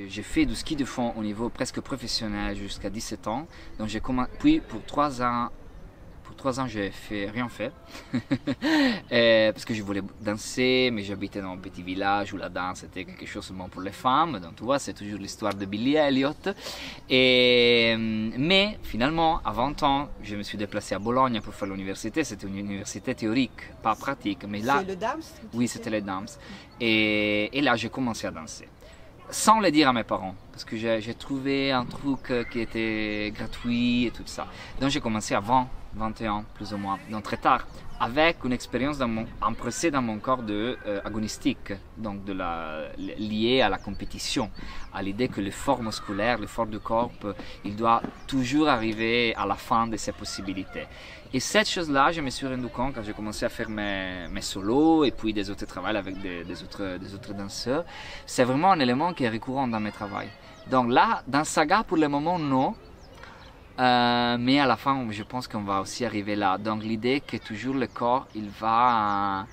J'ai fait du ski de fond au niveau presque professionnel jusqu'à 17 ans. Donc j'ai commencé, puis pour 3 ans, j'ai rien fait. Parce que je voulais danser, mais j'habitais dans un petit village où la danse était quelque chose seulement pour les femmes. Donc tu vois, c'est toujours l'histoire de Billy Elliot. Mais finalement, à 20 ans, je me suis déplacé à Bologne pour faire l'université. C'était une université théorique, pas pratique. Mais là, c'est le DAMS? oui, c'était le DAMS. Et là, j'ai commencé à danser sans le dire à mes parents, parce que j'ai trouvé un truc qui était gratuit et tout ça. Donc j'ai commencé à 21 plus ou moins, donc très tard, avec une expérience impressée dans mon corps de agonistique, donc liée à la compétition, à l'idée que l'effort musculaire, l'effort du corps, il doit toujours arriver à la fin de ses possibilités. Et cette chose-là, je me suis rendu compte quand j'ai commencé à faire mes solos et puis des autres travaux avec des autres danseurs. C'est vraiment un élément qui est récurrent dans mes travaux. Donc là, dans Saga, pour le moment, non. Mais à la fin, je pense qu'on va aussi arriver là. Donc l'idée que toujours le corps, il va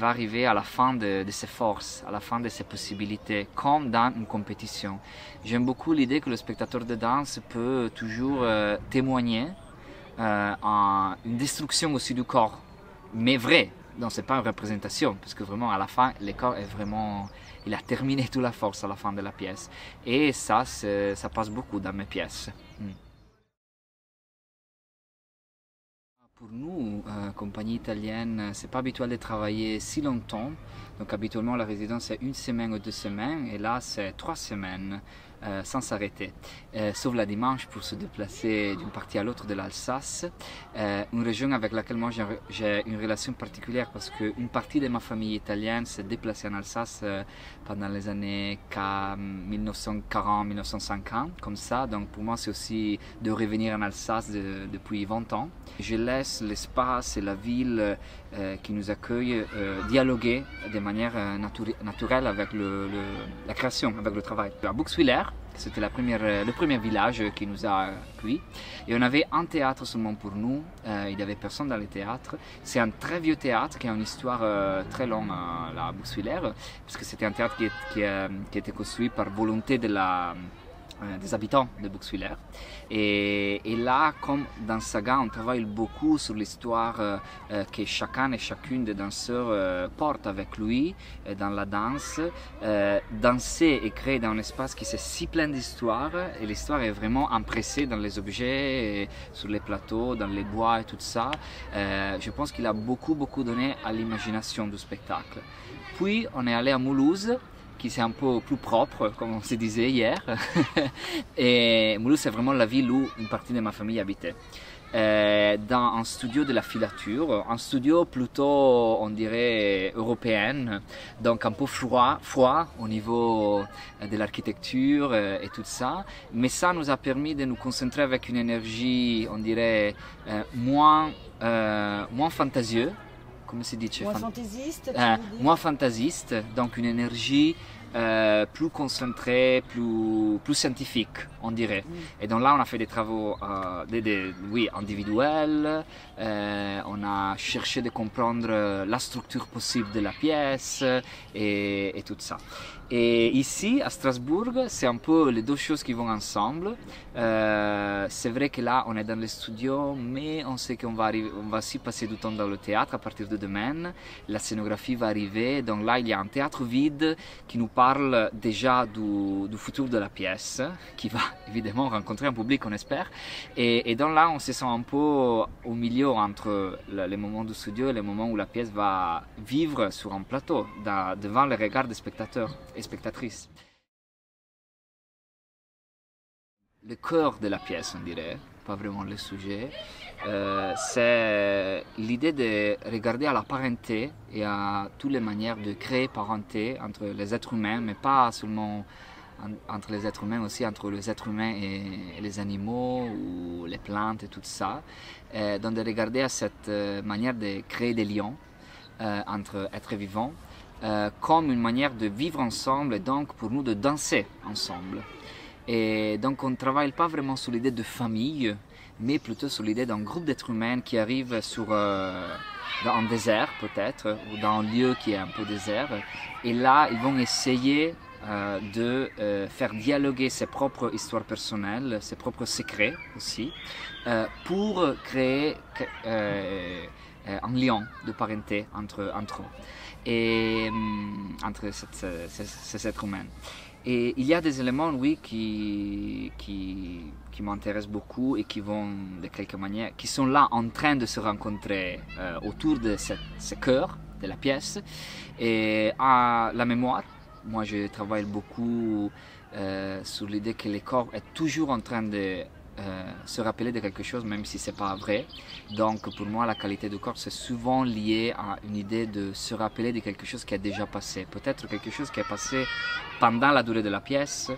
arriver à la fin de ses forces, à la fin de ses possibilités, comme dans une compétition. J'aime beaucoup l'idée que le spectateur de danse peut toujours témoigner une destruction aussi du corps, mais vrai. Donc c'est pas une représentation, parce que vraiment à la fin, le corps est vraiment, il a terminé toute la force à la fin de la pièce. Et ça passe beaucoup dans mes pièces. Pour nous, compagnie italienne, c'est pas habituel de travailler si longtemps. Donc habituellement la résidence c'est 1 semaine ou 2 semaines, et là c'est 3 semaines sans s'arrêter, sauf la dimanche pour se déplacer d'une partie à l'autre de l'Alsace, une région avec laquelle moi j'ai une relation particulière parce qu'une partie de ma famille italienne s'est déplacée en Alsace pendant les années 1940-1950, comme ça. Donc pour moi c'est aussi de revenir en Alsace depuis 20 ans. Je laisse l'espace et la ville qui nous accueille dialoguer de manière naturelle avec la création, avec le travail. À Buxwiller, c'était le premier village qui nous a accueillis. Et on avait un théâtre seulement pour nous. Il n'y avait personne dans le théâtre. C'est un très vieux théâtre qui a une histoire très longue à Buxwiller, parce que c'était un théâtre qui a été construit par volonté des habitants de Buxwiller. Et là, comme dans Saga, on travaille beaucoup sur l'histoire que chacun et chacune des danseurs porte avec lui dans la danse. Danser et créer dans un espace qui est si plein d'histoire, et l'histoire est vraiment impressée dans les objets, sur les plateaux, dans les bois et tout ça. Je pense qu'il a beaucoup donné à l'imagination du spectacle. Puis on est allé à Mulhouse, qui c'est un peu plus propre, comme on se disait hier. Et Mulhouse, c'est vraiment la ville où une partie de ma famille habitait. Dans un studio de la filature, un studio plutôt, on dirait, européen, donc un peu froid au niveau de l'architecture et tout ça. Mais ça nous a permis de nous concentrer avec une énergie, on dirait, moins fantasieuse. Come si dice? Moins fantaisiste, moins fantasiste, donc une énergie plus concentrée, plus scientifique, on dirait. Et donc là, on a fait des travaux individuels, on a cherché de comprendre la structure possible de la pièce et tout ça. Et ici, à Strasbourg, c'est un peu les deux choses qui vont ensemble. C'est vrai que là, on est dans le studio, mais on sait qu'on va aussi passer du temps dans le théâtre à partir de demain. La scénographie va arriver, donc là, il y a un théâtre vide qui nous parle déjà du futur de la pièce, qui va évidemment rencontrer un public, on espère. Et donc là, on se sent un peu au milieu entre les moments du studio et les moments où la pièce va vivre sur un plateau, devant le regard des spectateurs et spectatrices. Le cœur de la pièce, on dirait, pas vraiment le sujet, c'est l'idée de regarder à la parenté et à toutes les manières de créer parenté entre les êtres humains, mais pas seulement entre les êtres humains, aussi entre les êtres humains et les animaux ou les plantes et tout ça. Donc de regarder à cette manière de créer des liens entre êtres vivants, comme une manière de vivre ensemble et donc pour nous de danser ensemble. Et donc on ne travaille pas vraiment sur l'idée de famille, mais plutôt sur l'idée d'un groupe d'êtres humains qui arrivent dans un désert peut-être, ou dans un lieu qui est un peu désert. Et là, ils vont essayer de faire dialoguer ses propres histoires personnelles, ses propres secrets aussi, pour créer un lien de parenté entre eux et entre ces êtres humains. Et il y a des éléments, oui, qui m'intéressent beaucoup et qui vont de quelque manière, qui sont là en train de se rencontrer autour de ce cœur de la pièce. Et à la mémoire, moi je travaille beaucoup sur l'idée que le corps est toujours en train de se rappeler de quelque chose, même si c'est pas vrai. Donc pour moi, la qualité du corps, c'est souvent lié à une idée de se rappeler de quelque chose qui a déjà passé. Peut-être quelque chose qui est passé pendant la durée de la pièce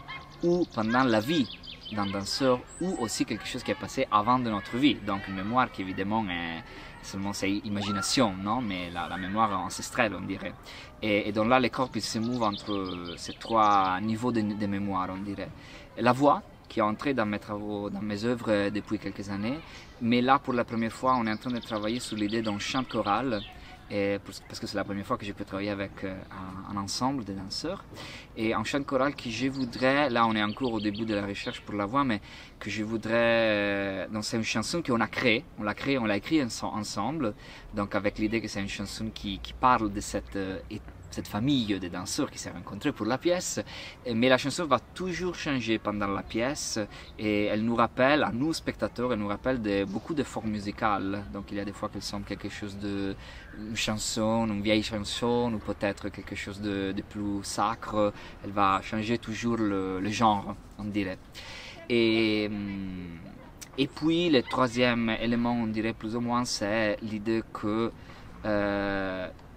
ou pendant la vie d'un danseur, ou aussi quelque chose qui est passé avant de notre vie. Donc une mémoire qui évidemment est seulement c'est imagination, non? Mais la mémoire ancestrale, on dirait. Et donc là, les corps qui se mouvent entre ces trois niveaux de mémoire, on dirait. Et la voix, qui est entrée dans mes travaux, dans mes œuvres depuis quelques années. Mais là, pour la première fois, on est en train de travailler sur l'idée d'un chant choral, parce que c'est la première fois que je peux travailler avec un ensemble de danseurs. Et un chant choral que je voudrais, là on est encore au début de la recherche pour la voix, mais que je voudrais, donc c'est une chanson qu'on a créée, on l'a écrite ensemble, donc avec l'idée que c'est une chanson qui parle de cette famille de danseurs qui s'est rencontrée pour la pièce, mais la chanson va toujours changer pendant la pièce et elle nous rappelle, à nous spectateurs, elle nous rappelle beaucoup de formes musicales. Donc il y a des fois qu'elle semble quelque chose une chanson, une vieille chanson, ou peut-être quelque chose de plus sacre. Elle va changer toujours le genre, on dirait. Et puis le troisième élément, on dirait plus ou moins, c'est l'idée que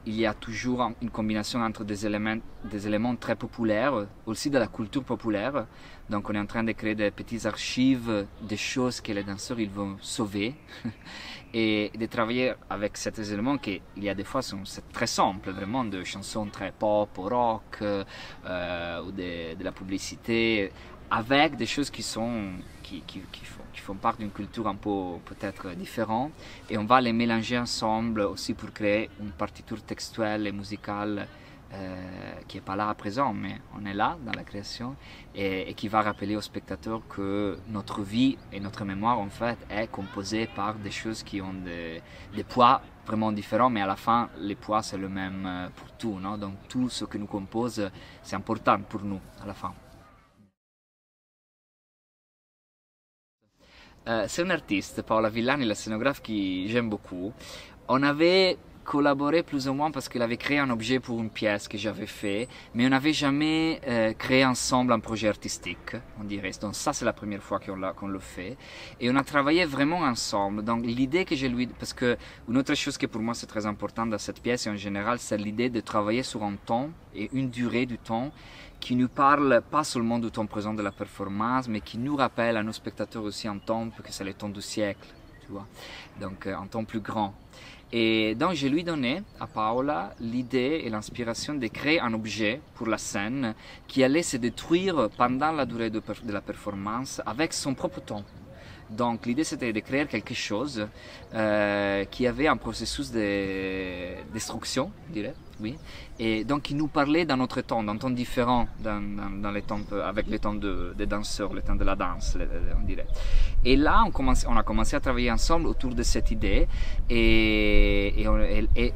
il y a toujours une combinaison entre des éléments très populaires, aussi de la culture populaire. Donc on est en train de créer des petites archives des choses que les danseurs ils vont sauver et de travailler avec ces éléments qui, il y a des fois, c'est très simple, vraiment, de chansons très pop, rock, ou de la publicité, avec des choses qui font part d'une culture un peu peut-être différente, et on va les mélanger ensemble aussi pour créer une partiture textuelle et musicale qui n'est pas là à présent, mais on est là dans la création, et qui va rappeler aux spectateurs que notre vie et notre mémoire en fait est composée par des choses qui ont des poids vraiment différents, mais à la fin les poids c'est le même pour tout, non? Donc tout ce que nous compose c'est important pour nous à la fin. C'est un artiste, Paola Villani, la scénographe que j'aime beaucoup. On avait collaboré plus ou moins parce qu'elle avait créé un objet pour une pièce que j'avais fait, mais on n'avait jamais créé ensemble un projet artistique, on dirait. Donc ça, c'est la première fois qu'on le fait. Et on a travaillé vraiment ensemble. Donc l'idée que j'ai parce que une autre chose qui pour moi c'est très important dans cette pièce et en général, c'est l'idée de travailler sur un temps et une durée du temps qui nous parle pas seulement du temps présent de la performance, mais qui nous rappelle à nos spectateurs aussi un temps, que c'est le temps du siècle, tu vois. Donc un temps plus grand. Et donc je lui donnais à Paola l'idée et l'inspiration de créer un objet pour la scène qui allait se détruire pendant la durée de la performance avec son propre temps. Donc l'idée c'était de créer quelque chose qui avait un processus de destruction, je dirais, oui, et donc qui nous parlait dans notre temps, d'un temps différent dans les temps, avec le temps des danseurs, le temps de la danse, on dirait. Et là on a commencé à travailler ensemble autour de cette idée et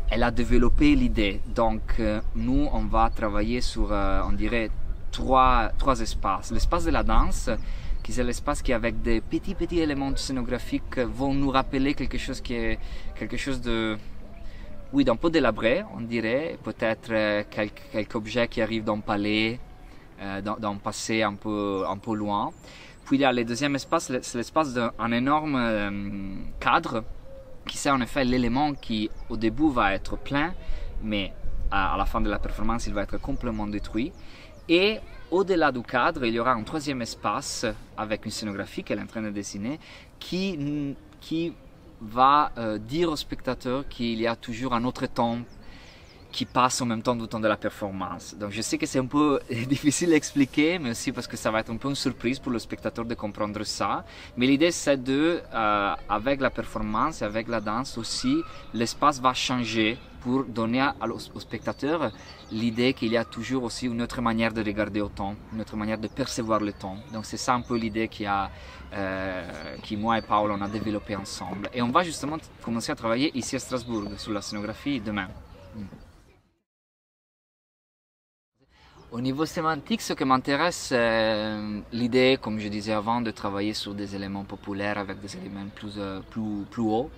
elle a développé l'idée. Donc nous on va travailler sur, on dirait, trois espaces. L'espace de la danse, qui c'est l'espace qui, avec des petits éléments scénographiques, vont nous rappeler quelque chose qui est quelque chose de, oui, d'un peu délabré, on dirait, peut-être quelques objets qui arrivent d'un palais, d'un passé un peu loin. Puis il y a le deuxième espace, c'est l'espace d'un énorme cadre, qui c'est en effet l'élément qui au début va être plein, mais à la fin de la performance il va être complètement détruit. Et au-delà du cadre, il y aura un troisième espace avec une scénographie qu'elle est en train de dessiner qui va dire au spectateur qu'il y a toujours un autre temps qui passe en même temps du temps de la performance. Donc je sais que c'est un peu difficile à expliquer, mais aussi parce que ça va être un peu une surprise pour le spectateur de comprendre ça. Mais l'idée c'est de, avec la performance et avec la danse aussi, l'espace va changer pour donner au spectateur l'idée qu'il y a toujours aussi une autre manière de regarder au temps, une autre manière de percevoir le temps. Donc c'est ça un peu l'idée qui moi et Paul on a développé ensemble. Et on va justement commencer à travailler ici à Strasbourg sur la scénographie demain. Au niveau sémantique, ce qui m'intéresse, c'est l'idée, comme je disais avant, de travailler sur des éléments populaires avec des éléments plus hauts,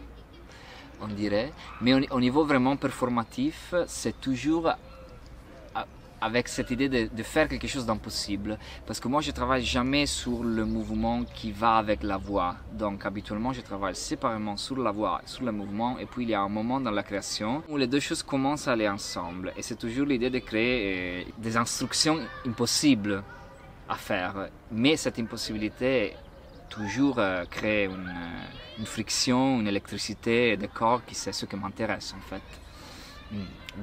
on dirait. Mais au niveau vraiment performatif, c'est toujours avec cette idée de faire quelque chose d'impossible. Parce que moi, je ne travaille jamais sur le mouvement qui va avec la voix. Donc, habituellement, je travaille séparément sur la voix, sur le mouvement. Et puis, il y a un moment dans la création où les deux choses commencent à aller ensemble. Et c'est toujours l'idée de créer des instructions impossibles à faire. Mais cette impossibilité toujours crée une friction, une électricité des corps qui c'est ce qui m'intéresse en fait.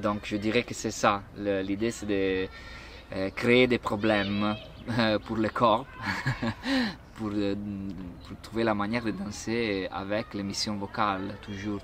Donc je dirais que c'est ça, l'idée c'est de créer des problèmes pour le corps, pour trouver la manière de danser avec l'émission vocale, toujours.